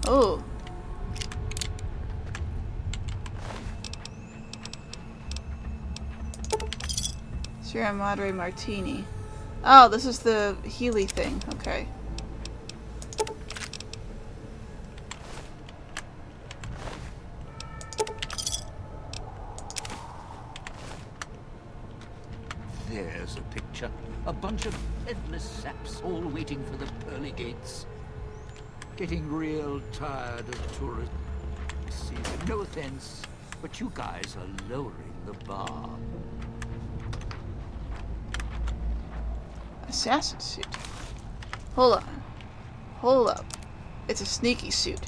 Oh. Sierra Madre Martini. Oh, this is the Healy thing. Okay. There's a picture. A bunch of headless saps all waiting for the pearly gates. Getting real tired of tourist season. No offense, but you guys are lowering the bar. Assassin suit. Hold on. Hold up. It's a sneaky suit.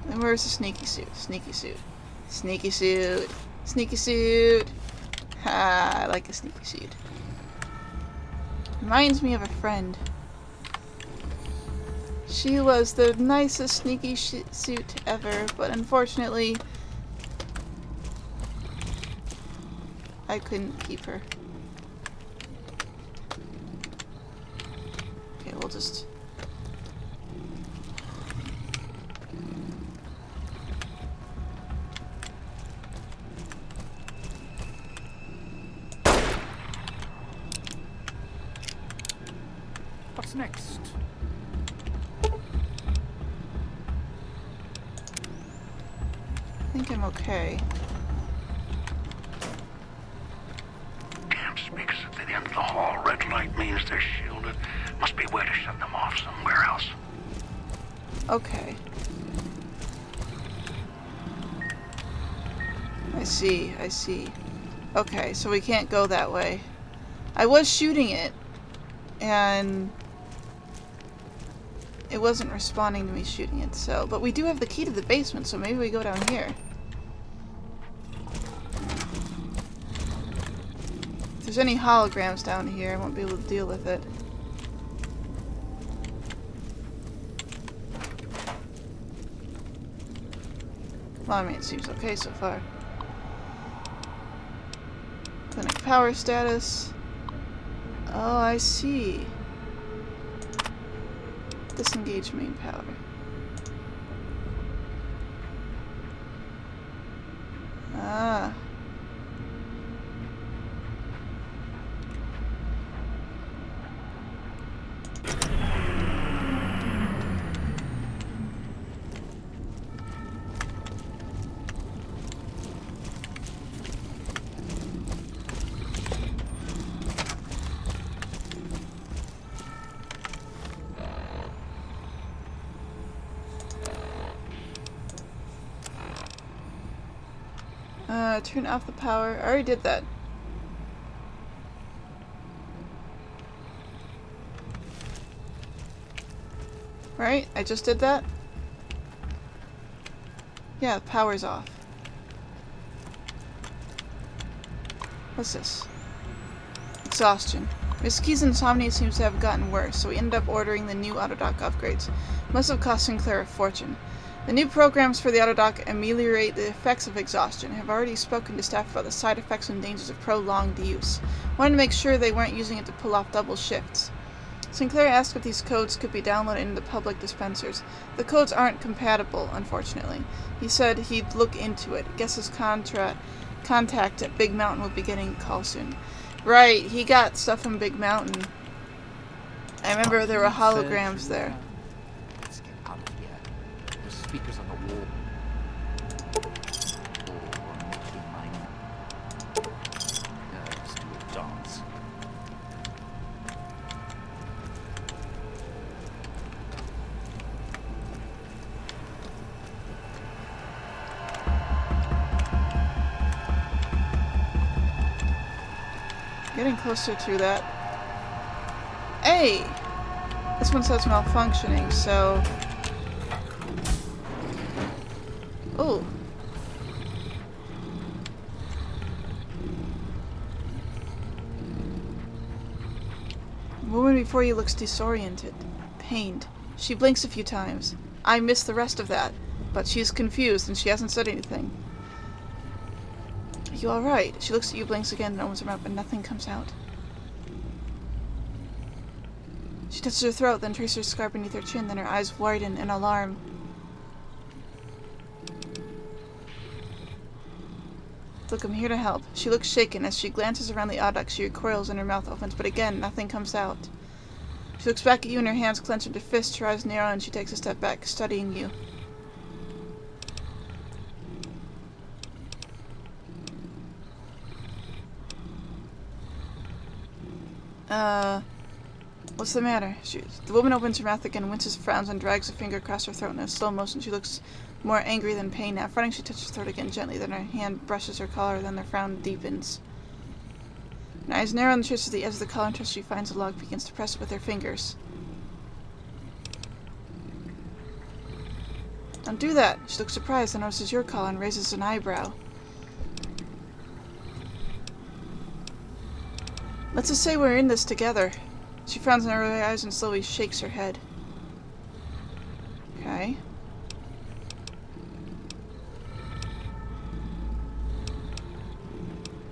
Then where's the sneaky suit? Sneaky suit. Sneaky suit. Sneaky suit. Ha, I like a sneaky suit. Reminds me of a friend. She was the nicest sneaky suit ever, but unfortunately, I couldn't keep her. Okay, we'll just... What's next? I think I'm okay. Camp speakers at the end of the hall. Red light means they're shielded. Must be a way to shut them off somewhere else. Okay. I see, I see. Okay, so we can't go that way. I was shooting it, and it wasn't responding to me shooting it, so... But we do have the key to the basement, so maybe we go down here. If there's any holograms down here, I won't be able to deal with it. Well, I mean, it seems okay so far. Clinic power status. Oh, I see. Disengage main power. Ah. Turn off the power. I already did that. Right? I just did that? Yeah, the power's off. What's this? Exhaustion. Miss Key's insomnia seems to have gotten worse, so we ended up ordering the new autodock upgrades. Must have cost Sinclair a fortune. The new programs for the autodock ameliorate the effects of exhaustion. I have already spoken to staff about the side effects and dangers of prolonged use. Wanted to make sure they weren't using it to pull off double shifts. Sinclair asked if these codes could be downloaded into the public dispensers. The codes aren't compatible, unfortunately. He said he'd look into it. Guess his contact at Big Mountain will be getting a call soon. Right, he got stuff from Big Mountain. I remember there were holograms there. Let's get out of here. The speakers on the wall. Oh, I'm making mine. Let's do a dance. Getting closer to that. Hey! This one says malfunctioning, so... Oh. The woman before you looks disoriented, pained. She blinks a few times. I missed the rest of that, but she's confused and she hasn't said anything. Are you alright? She looks at you, blinks again, and opens her mouth, but nothing comes out. She touches her throat, then traces her scar beneath her chin, then her eyes widen in alarm. Look, I'm here to help. She looks shaken. As she glances around the Audoc, she recoils and her mouth opens, but again, nothing comes out. She looks back at you and her hands clench into fists, her eyes narrow, and she takes a step back, studying you. What's the matter? The woman opens her mouth again, winces, frowns, and drags a finger across her throat in a slow motion. She looks more angry than pain now. Frowning, she touches her throat again gently, then her hand brushes her collar, then the frown deepens. Her eyes narrow and traces the edge of the collar until she finds a log, begins to press it with her fingers. Don't do that! She looks surprised and notices your collar and raises an eyebrow. Let's just say we're in this together. She frowns in her eyes and slowly shakes her head. Okay.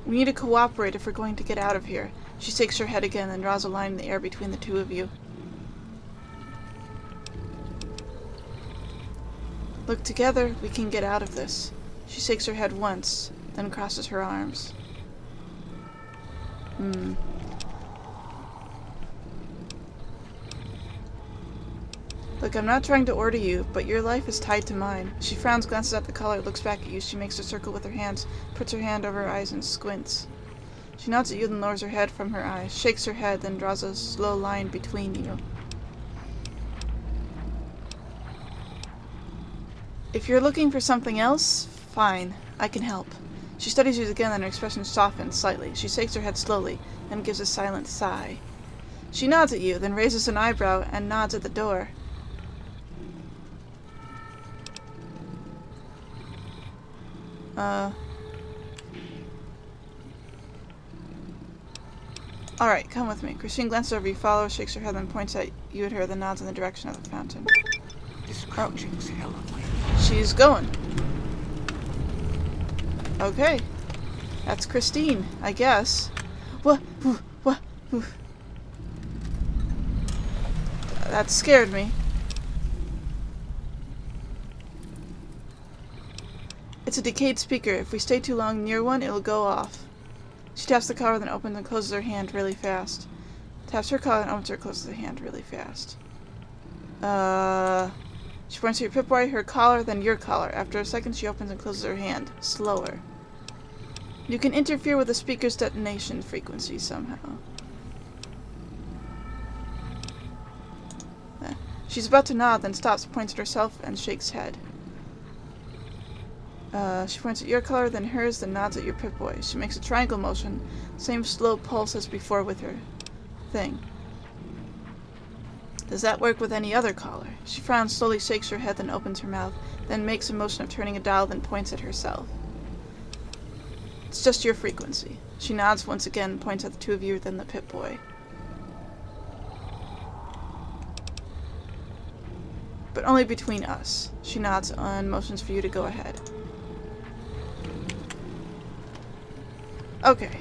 We need to cooperate if we're going to get out of here. She shakes her head again and draws a line in the air between the two of you. Look, together we can get out of this. She shakes her head once, then crosses her arms. Look, I'm not trying to order you, but your life is tied to mine. She frowns, glances at the collar, looks back at you. She makes a circle with her hands, puts her hand over her eyes, and squints. She nods at you, then lowers her head from her eyes, shakes her head, then draws a slow line between you. If you're looking for something else, fine. I can help. She studies you again, and her expression softens slightly. She shakes her head slowly, then gives a silent sigh. She nods at you, then raises an eyebrow and nods at the door. Alright, come with me. Christine glances over you, follows, shakes her head, then points at you at her, then nods in the direction of the fountain. This crouching's hell on my... She's going. Okay. That's Christine, I guess. What? That scared me. It's a decayed speaker. If we stay too long near one, it'll go off. She taps the collar, then opens and closes her hand really fast. Taps her collar and opens her, closes the hand really fast. She points to your Pip-Boy, her collar, then your collar. After a second, she opens and closes her hand. Slower. You can interfere with the speaker's detonation frequency somehow. She's about to nod, then stops, points at herself, and shakes head. She points at your color, then hers, then nods at your Pip-Boy. She makes a triangle motion, same slow pulse as before with her thing. Does that work with any other collar? She frowns, slowly shakes her head, then opens her mouth, then makes a motion of turning a dial, then points at herself. It's just your frequency. She nods once again, points at the two of you, then the Pip-Boy. But only between us. She nods and motions for you to go ahead. Okay.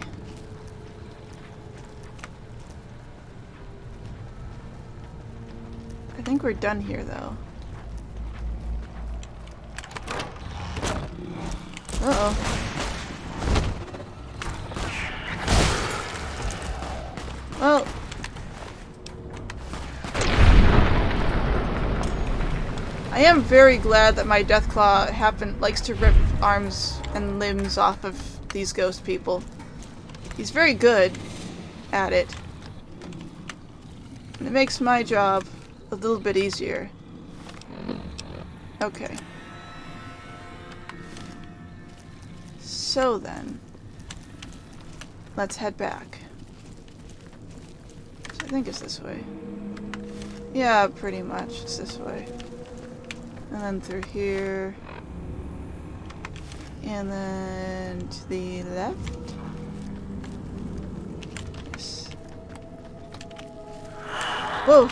I think we're done here, though. Uh-oh. Well... I am very glad that my Deathclaw likes to rip arms and limbs off of these ghost people. He's very good at it. And it makes my job a little bit easier. Okay. So then, let's head back. So I think it's this way. Yeah, pretty much. It's this way. And then through here. And then to the left. Yes. Whoa!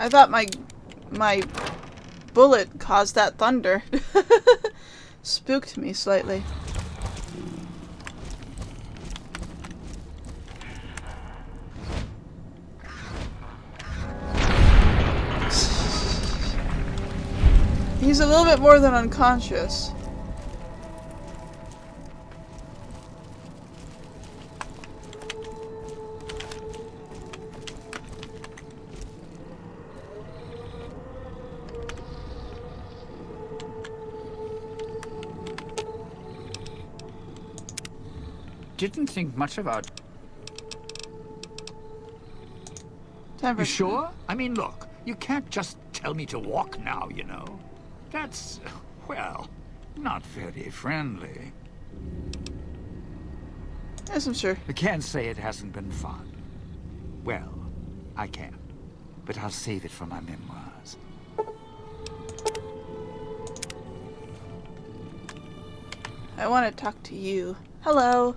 I thought my my bullet caused that thunder. Spooked me slightly. He's a little bit more than unconscious. Didn't think much about... Time for You sure? I mean, look, you can't just tell me to walk now, you know. That's, well, not very friendly. Yes, I'm sure. I can't say it hasn't been fun. Well, I can. But I'll save it for my memoirs. I want to talk to you. Hello.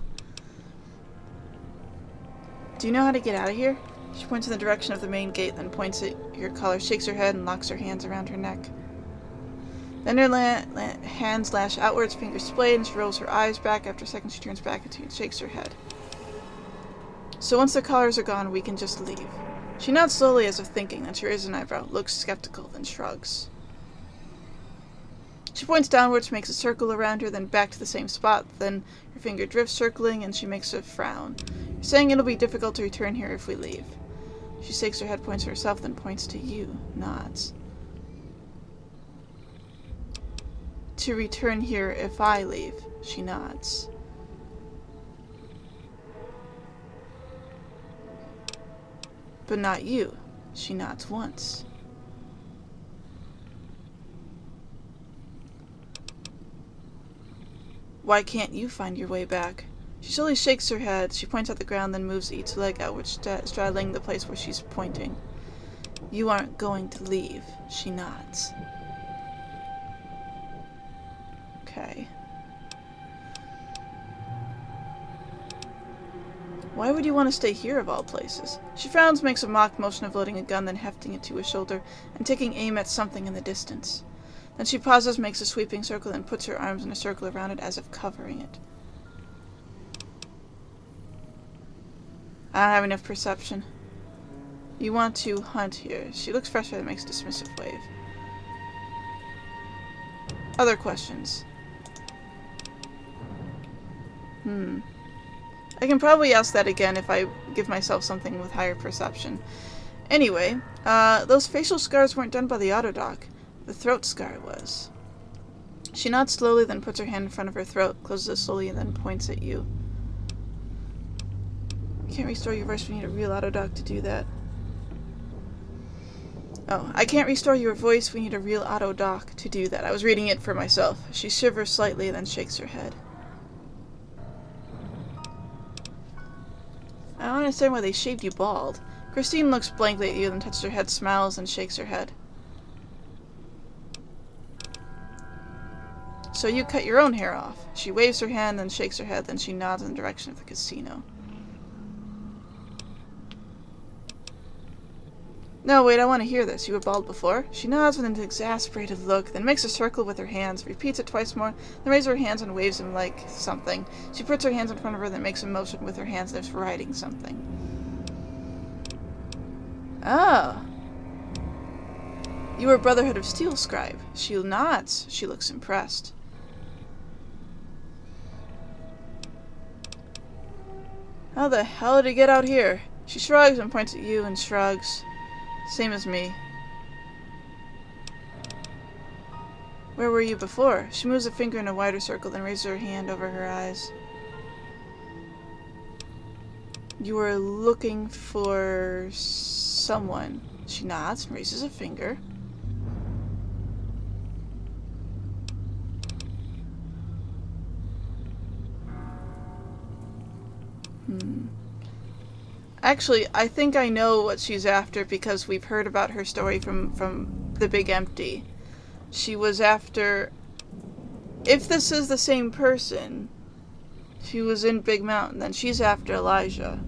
Do you know how to get out of here? She points in the direction of the main gate, then points at your collar, shakes her head, and locks her hands around her neck. Then her hands lash outwards, fingers splayed, and she rolls her eyes back. After a second, she turns back at you and shakes her head. So once the collars are gone, we can just leave. She nods slowly as if thinking, then she raises an eyebrow, looks skeptical, then shrugs. She points downwards, makes a circle around her, then back to the same spot. Then her finger drifts, circling, and she makes a frown. You're saying it'll be difficult to return here if we leave. She shakes her head, points to herself, then points to you, nods. To return here if I leave, she nods. But not you, she nods once. Why can't you find your way back? She slowly shakes her head. She points at the ground, then moves each leg outward, straddling the place where she's pointing. You aren't going to leave. She nods. Okay. Why would you want to stay here of all places? She frowns, makes a mock motion of loading a gun, then hefting it to his shoulder and taking aim at something in the distance. Then she pauses, makes a sweeping circle, and puts her arms in a circle around it as if covering it. I don't have enough perception. You want to hunt here. She looks frustrated and makes a dismissive wave. Other questions? I can probably ask that again if I give myself something with higher perception. Anyway, those facial scars weren't done by the autodoc. The throat scar was. She nods slowly, then puts her hand in front of her throat, closes it slowly, and then points at you. I can't restore your voice. We need a real autodoc to do that. Oh, I can't restore your voice. We need a real autodoc to do that. I was reading it for myself. She shivers slightly, then shakes her head. I don't understand why they shaved you bald. Christine looks blankly at you, then touches her head, smiles, and shakes her head. So you cut your own hair off. She waves her hand, then shakes her head, then she nods in the direction of the casino. No, wait, I want to hear this. You were bald before? She nods with an exasperated look, then makes a circle with her hands, repeats it twice more, then raises her hands and waves them like something. She puts her hands in front of her, then makes a motion with her hands as if writing something. Oh. You were Brotherhood of Steel scribe. She nods. She looks impressed. How the hell did he get out here? She shrugs and points at you and shrugs. Same as me. Where were you before? She moves a finger in a wider circle, then raises her hand over her eyes. You were looking for someone. She nods and raises a finger. Actually, I think I know what she's after because we've heard about her story from The Big Empty. She was after... If this is the same person, she was in Big Mountain, then she's after Elijah.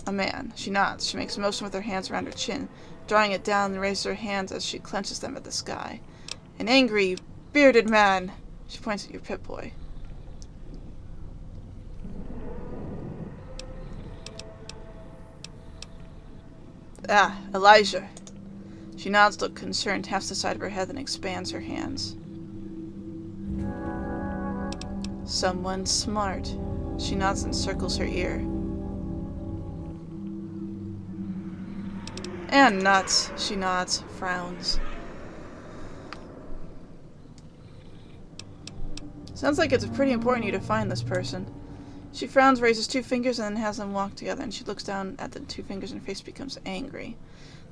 A man. She nods. She makes a motion with her hands around her chin. drawing it down and raises her hands as she clenches them at the sky. An angry, bearded man. She points at your Pip-Boy. Ah, Elijah. She nods, look concerned, taps the side of her head, and expands her hands. Someone smart. She nods and circles her ear. And nuts. She nods, frowns. Sounds like it's pretty important to you to find this person. She frowns, raises two fingers, and then has them walk together, and she looks down at the two fingers and her face becomes angry.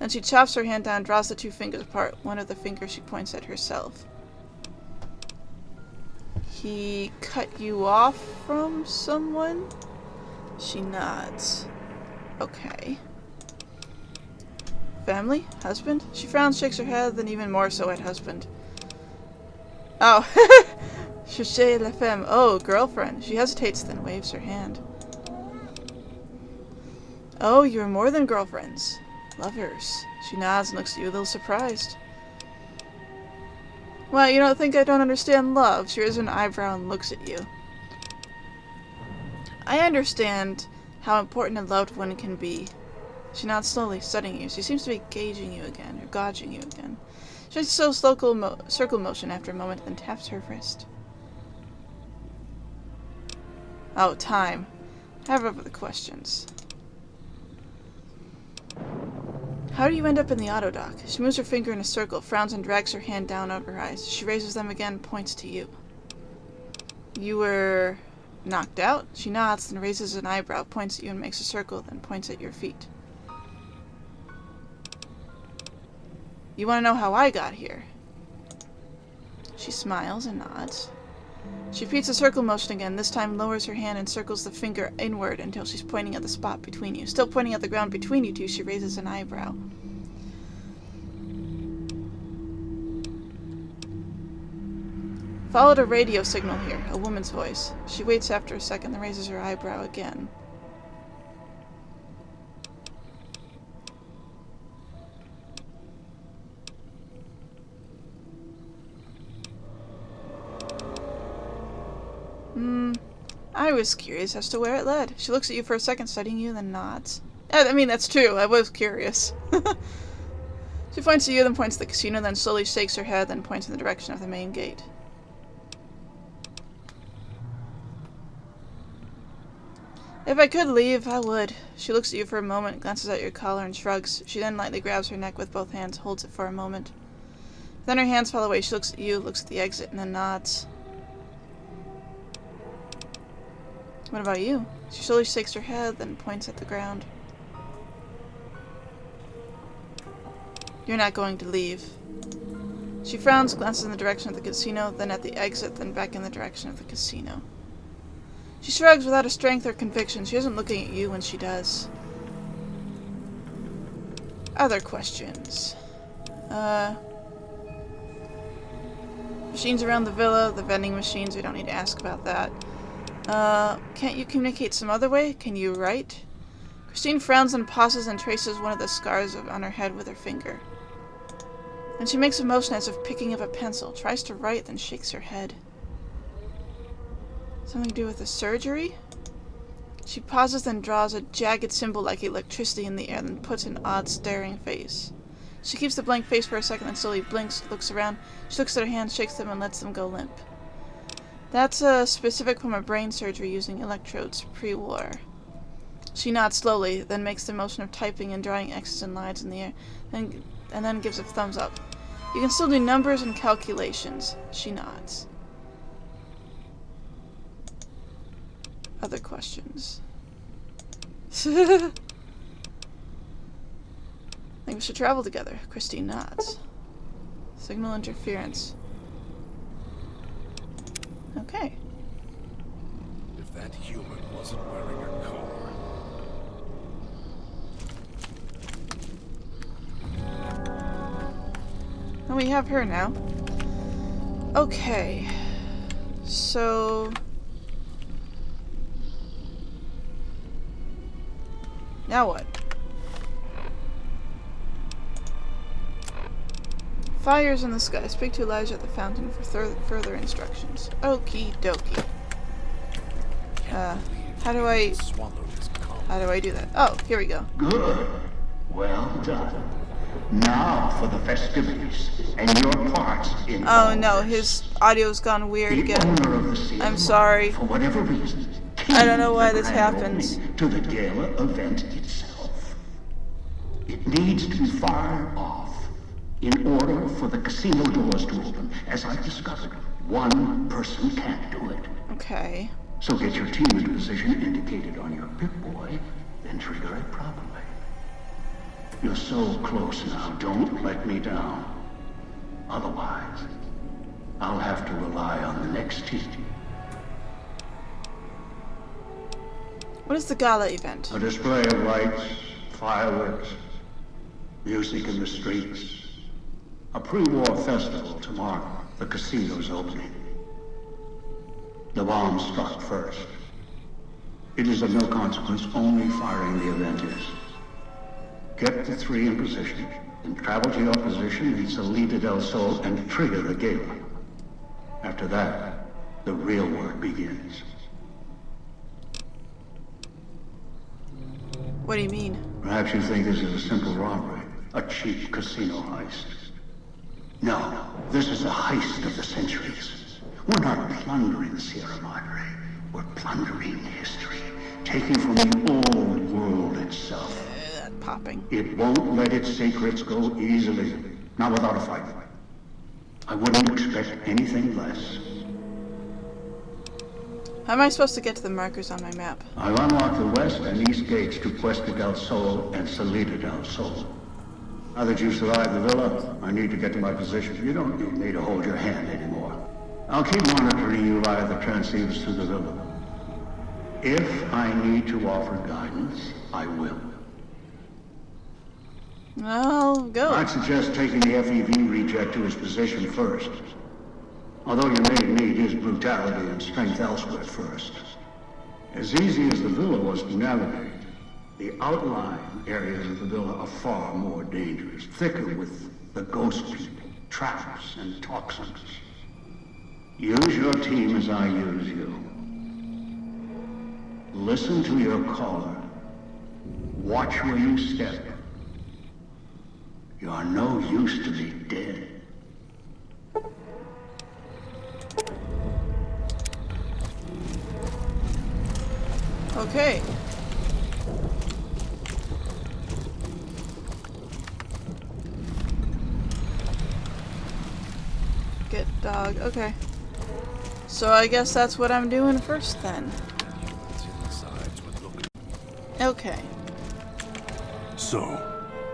Then she chops her hand down, draws the two fingers apart. One of the fingers she points at herself. He cut you off from someone? She nods. Okay. Family? Husband? She frowns, shakes her head, then even more so at husband. Oh. Cherchez la femme. Oh, girlfriend. She hesitates, then waves her hand. Oh, you're more than girlfriends. Lovers. She nods and looks at you a little surprised. Well, you don't think I don't understand love? She raises an eyebrow and looks at you. I understand how important a loved one can be. She nods slowly, studying you. She seems to be gauging you again, or gauging you again. She makes a slow circle motion after a moment, then taps her wrist. Oh, time. Have over the questions. How do you end up in the auto dock? She moves her finger in a circle, frowns and drags her hand down over her eyes. She raises them again, points to you. You were knocked out? She nods, then raises an eyebrow, points at you and makes a circle, then points at your feet. You want to know how I got here? She smiles and nods. She repeats the circle motion again, this time lowers her hand and circles the finger inward until she's pointing at the spot between you. Still pointing at the ground between you two, she raises an eyebrow. Followed a radio signal here, a woman's voice. She waits after a second, then raises her eyebrow again. I was curious as to where it led. She looks at you for a second, studying you, then nods. I mean, that's true. I was curious. She points to you, then points to the casino, then slowly shakes her head, then points in the direction of the main gate. If I could leave, I would. She looks at you for a moment, glances at your collar, and shrugs. She then lightly grabs her neck with both hands, holds it for a moment. Then her hands fall away. She looks at you, looks at the exit, and then nods. What about you? She slowly shakes her head, then points at the ground. You're not going to leave. She frowns, glances in the direction of the casino, then at the exit, then back in the direction of the casino. She shrugs without a strength or conviction. She isn't looking at you when she does. Other questions. Machines around the villa, the vending machines, we don't need to ask about that. Can't you communicate some other way? Can you write? Christine frowns and pauses and traces one of the scars on her head with her finger. Then she makes a motion as if picking up a pencil, tries to write, then shakes her head. Something to do with the surgery? She pauses, then draws a jagged symbol like electricity in the air, then puts an odd staring face. She keeps the blank face for a second, then slowly blinks, looks around. She looks at her hands, shakes them, and lets them go limp. That's a specific form of brain surgery using electrodes pre-war. She nods slowly, then makes the motion of typing and drawing X's and lines in the air, and then gives a thumbs up. You can still do numbers and calculations. She nods. Other questions? I think we should travel together. Christine nods. Signal interference. Okay. If that human wasn't wearing a collar. Well, we have her now. Okay. So... now what? Fires in the sky. Speak to Elijah at the fountain for further instructions. Okie dokie. How do I do that? Oh, here we go. Good. Well done. Now for the festivities and your parts in Oh all no, this. his audio's gone weird The again. owner of the Seal I'm of sorry. Light, for whatever reason, I don't know keyed why the this grand happens. opening to the gala event itself. It needs to be fired off in order for the casino doors to open. As I've discovered, one person can't do it. Okay. So get your team into position indicated on your Pip-Boy, then trigger it properly. You're so close now, don't let me down. Otherwise, I'll have to rely on the next team. What is the gala event? A display of lights, fireworks, music in the streets. A pre-war festival to mark the casino's opening. The bomb struck first. It is of no consequence, only firing the event is. Get the three in position, then travel to your position, meet Salida del Sol, and trigger the gala. After that, the real work begins. What do you mean? Perhaps you think this is a simple robbery, a cheap casino heist. No, this is a heist of the centuries. We're not plundering Sierra Madre. We're plundering history, taking from the old world itself. Popping. It won't let its secrets go easily, not without a fight. I wouldn't expect anything less. How am I supposed to get to the markers on my map? I've unlocked the west and east gates to Puesta del Sol and Salida del Sol. Now that you've survived the villa, I need to get to my position. You don't need me to hold your hand anymore. I'll keep monitoring you via the transceivers through the villa. If I need to offer guidance, I will. I'll go. I'd suggest taking the FEV reject to his position first. Although you may need his brutality and strength elsewhere first. As easy as the villa was to navigate, the outlying areas of the villa are far more dangerous, thicker with the ghost people, traps, and toxins. Use your team as I use you. Listen to your caller. Watch where you step. You are no use to me dead. Okay. Get dog. Okay. So I guess that's what I'm doing first then. Okay. So,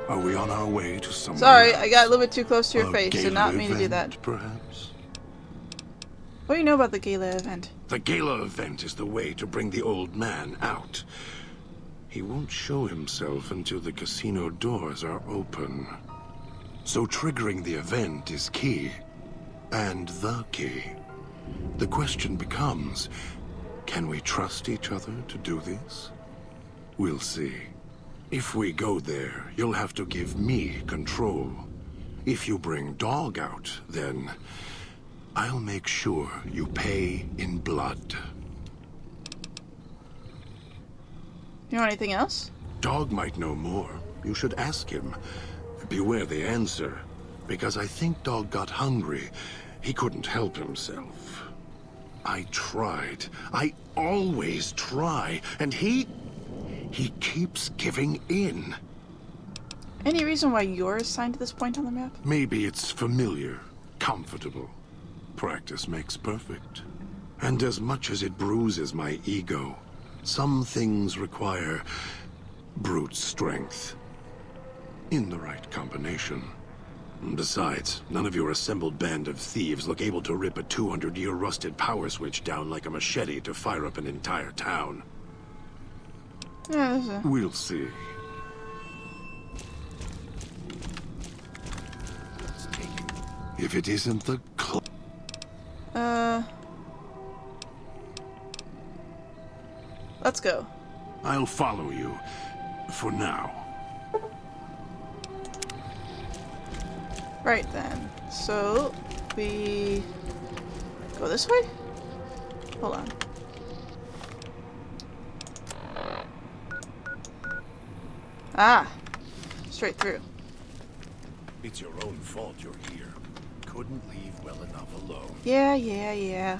are we on our way to somewhere? Sorry, I got a little bit too close to your A face. Did gala not mean to do that. event, perhaps? What do you know about the gala event? The gala event is the way to bring the old man out. He won't show himself until the casino doors are open. So triggering the event is key. And the key. The question becomes, can we trust each other to do this? We'll see. If we go there, you'll have to give me control. If you bring Dog out, then I'll make sure you pay in blood. You know anything else? Dog might know more. You should ask him. Beware the answer, because I think Dog got hungry. He couldn't help himself. I tried. I always try, and he keeps giving in. Any reason why you're assigned to this point on the map? Maybe it's familiar, comfortable. Practice makes perfect. And as much as it bruises my ego, some things require brute strength. In the right combination. Besides, none of your assembled band of thieves look able to rip a 200-year rusted power switch down like a machete to fire up an entire town. Yeah, there's a... We'll see. If it isn't the Let's go. I'll follow you. For now. Right then. So, we go this way? Hold on. Ah! Straight through. It's your own fault you're here. Couldn't leave well enough alone. Yeah.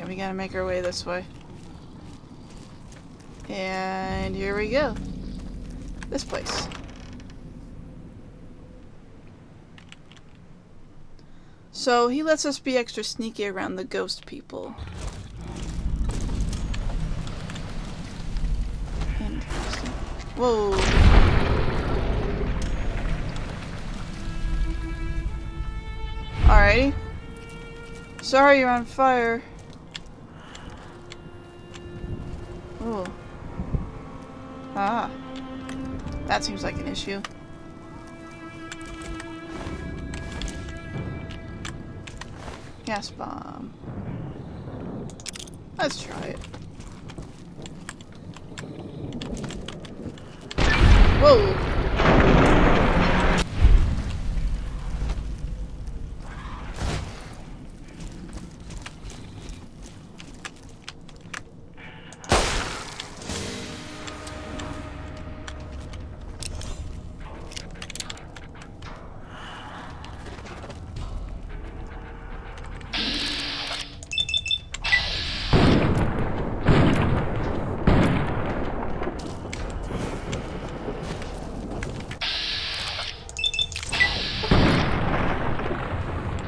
We gotta make our way this way. And here we go. This place. So he lets us be extra sneaky around the ghost people. Interesting. Whoa. Alrighty. Sorry you're on fire. Oh. Ah. That seems like an issue. Gas bomb. Let's try it. Whoa!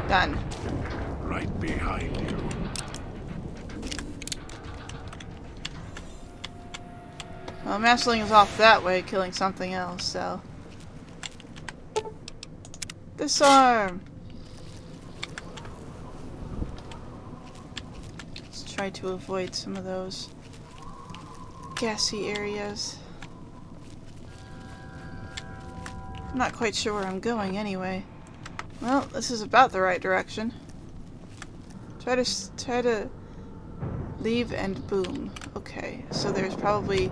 Done. Right behind you. Well, Masterling is off that way, killing something else, so... Disarm! Let's try to avoid some of those gassy areas. I'm not quite sure where I'm going anyway. Well, this is about the right direction. Try to leave and boom. Okay, so there's probably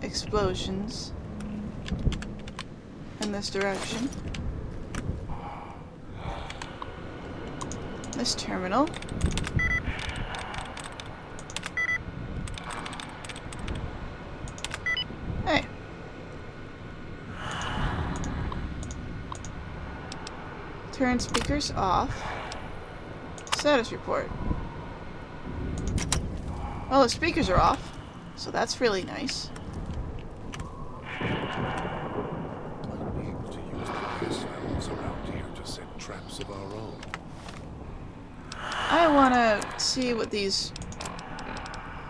explosions in this direction. This terminal. Hey. Turn speakers off. Status report. Well, the speakers are off, so that's really nice. Might be able to use the gas levels around here to set traps of our own. I want to see what these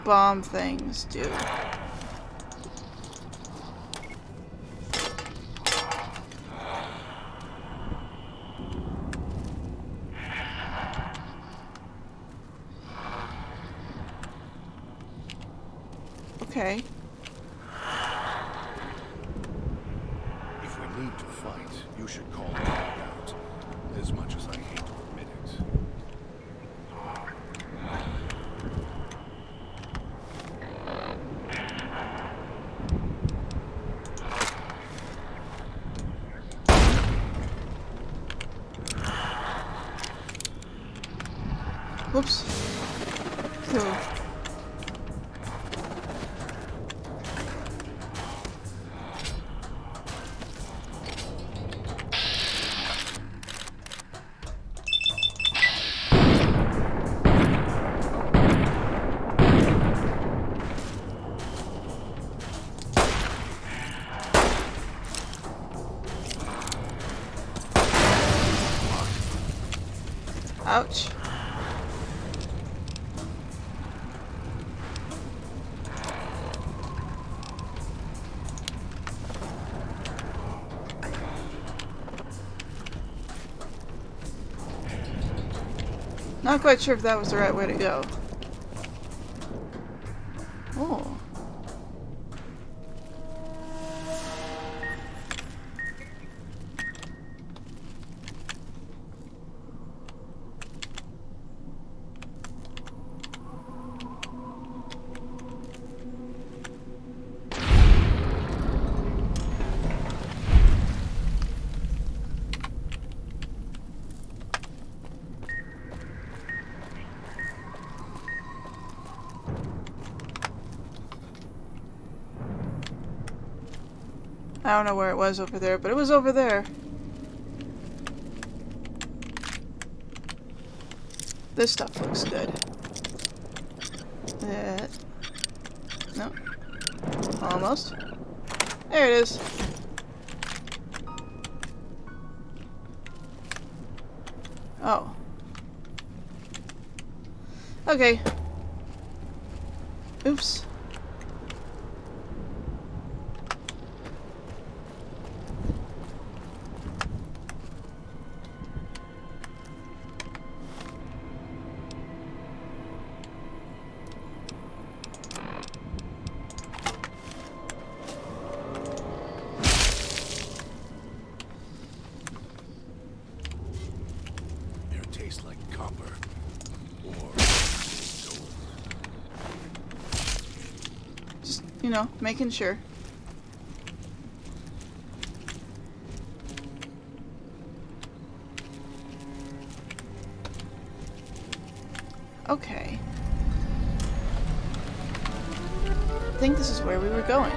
bomb things do. Okay. If we need to fight, you should call it out. As much as I hate to admit it. Whoops. Cool. Ouch. Not quite sure if that was the right way to go. Oh. I don't know where it was over there, but it was over there. This stuff looks good. No. Almost. There it is. Oh. Okay. Oops. Tastes like copper or gold. Just, you know, making sure. Okay. I think this is where we were going.